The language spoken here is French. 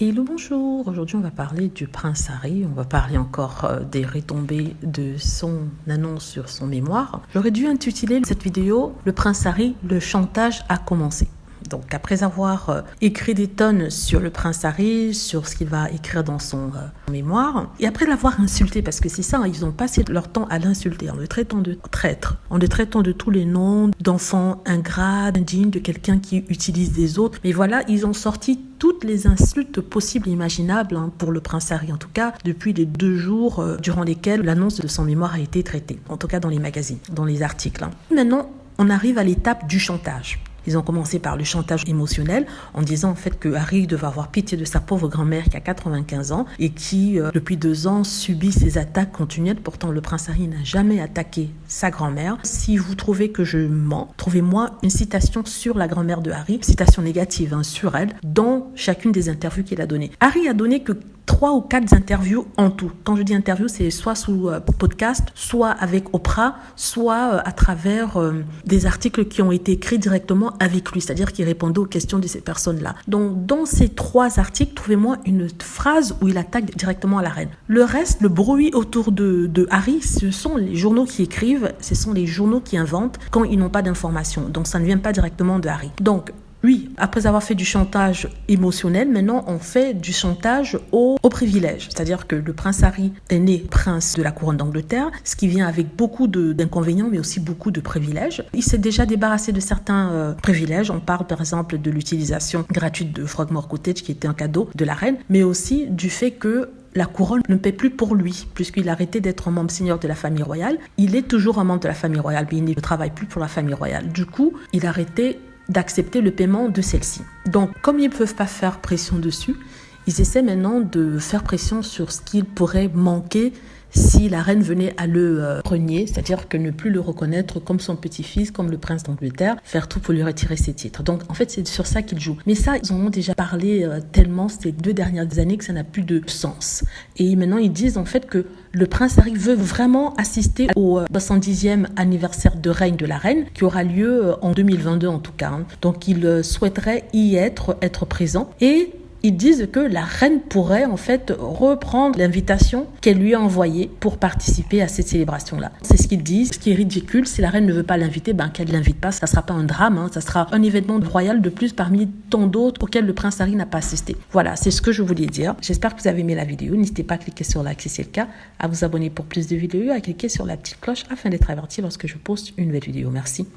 Hello, bonjour. Aujourd'hui, on va parler du prince Harry. On va parler encore des retombées de son annonce sur son mémoire. J'aurais dû intituler cette vidéo « Le prince Harry, le chantage a commencé ». Donc, après avoir écrit des tonnes sur le prince Harry, sur ce qu'il va écrire dans son mémoire, et après l'avoir insulté, parce que c'est ça, ils ont passé leur temps à l'insulter, en le traitant de traître, en le traitant de tous les noms d'enfants ingrats, indignes, de quelqu'un qui utilise des autres. Mais voilà, ils ont sorti toutes les insultes possibles et imaginables pour le prince Harry, en tout cas depuis les 2 jours durant lesquels l'annonce de son mémoire a été traitée, en tout cas dans les magazines, dans les articles. Maintenant, on arrive à l'étape du chantage. Ils ont commencé par le chantage émotionnel en disant en fait que Harry devait avoir pitié de sa pauvre grand-mère qui a 95 ans et qui, depuis 2 ans, subit ces attaques continuelles. Pourtant, le prince Harry n'a jamais attaqué sa grand-mère. Si vous trouvez que je mens, trouvez-moi une citation sur la grand-mère de Harry, citation négative sur elle, dans chacune des interviews qu'il a données. Harry a donné que 3 ou 4 interviews en tout. Quand je dis interview, c'est soit sous podcast, soit avec Oprah, soit à travers des articles qui ont été écrits directement avec lui, c'est-à-dire qu'il répondait aux questions de ces personnes-là. Donc, dans ces 3 articles, trouvez-moi une phrase où il attaque directement à la reine. Le reste, le bruit autour de Harry, ce sont les journaux qui écrivent, ce sont les journaux qui inventent quand ils n'ont pas d'informations. Donc, ça ne vient pas directement de Harry. Donc, oui, après avoir fait du chantage émotionnel, maintenant on fait du chantage au privilège. C'est-à-dire que le prince Harry est né prince de la couronne d'Angleterre, ce qui vient avec beaucoup d'inconvénients, mais aussi beaucoup de privilèges. Il s'est déjà débarrassé de certains privilèges. On parle par exemple de l'utilisation gratuite de Frogmore Cottage, qui était un cadeau de la reine, mais aussi du fait que la couronne ne paie plus pour lui, puisqu'il a arrêté d'être un membre senior de la famille royale. Il est toujours un membre de la famille royale, mais il ne travaille plus pour la famille royale. Du coup, il a arrêté d'accepter le paiement de celle-ci. Donc, comme ils ne peuvent pas faire pression dessus, ils essaient maintenant de faire pression sur ce qu'il pourrait manquer si la reine venait à le renier, c'est-à-dire que ne plus le reconnaître comme son petit-fils, comme le prince d'Angleterre, faire tout pour lui retirer ses titres. Donc, en fait, c'est sur ça qu'ils jouent. Mais ça, ils en ont déjà parlé tellement ces 2 dernières années que ça n'a plus de sens. Et maintenant, ils disent en fait que le prince Harry veut vraiment assister au 70e anniversaire de règne de la reine, qui aura lieu en 2022 en tout cas. Donc, il souhaiterait y être présent. Et ils disent que la reine pourrait en fait reprendre l'invitation qu'elle lui a envoyée pour participer à cette célébration-là. C'est ce qu'ils disent. Ce qui est ridicule, si la reine ne veut pas l'inviter, qu'elle ne l'invite pas. Ça ne sera pas un drame, ça sera un événement royal de plus parmi tant d'autres auxquels le prince Harry n'a pas assisté. Voilà, c'est ce que je voulais dire. J'espère que vous avez aimé la vidéo. N'hésitez pas à cliquer sur like si c'est le cas, à vous abonner pour plus de vidéos, à cliquer sur la petite cloche afin d'être averti lorsque je poste une nouvelle vidéo. Merci.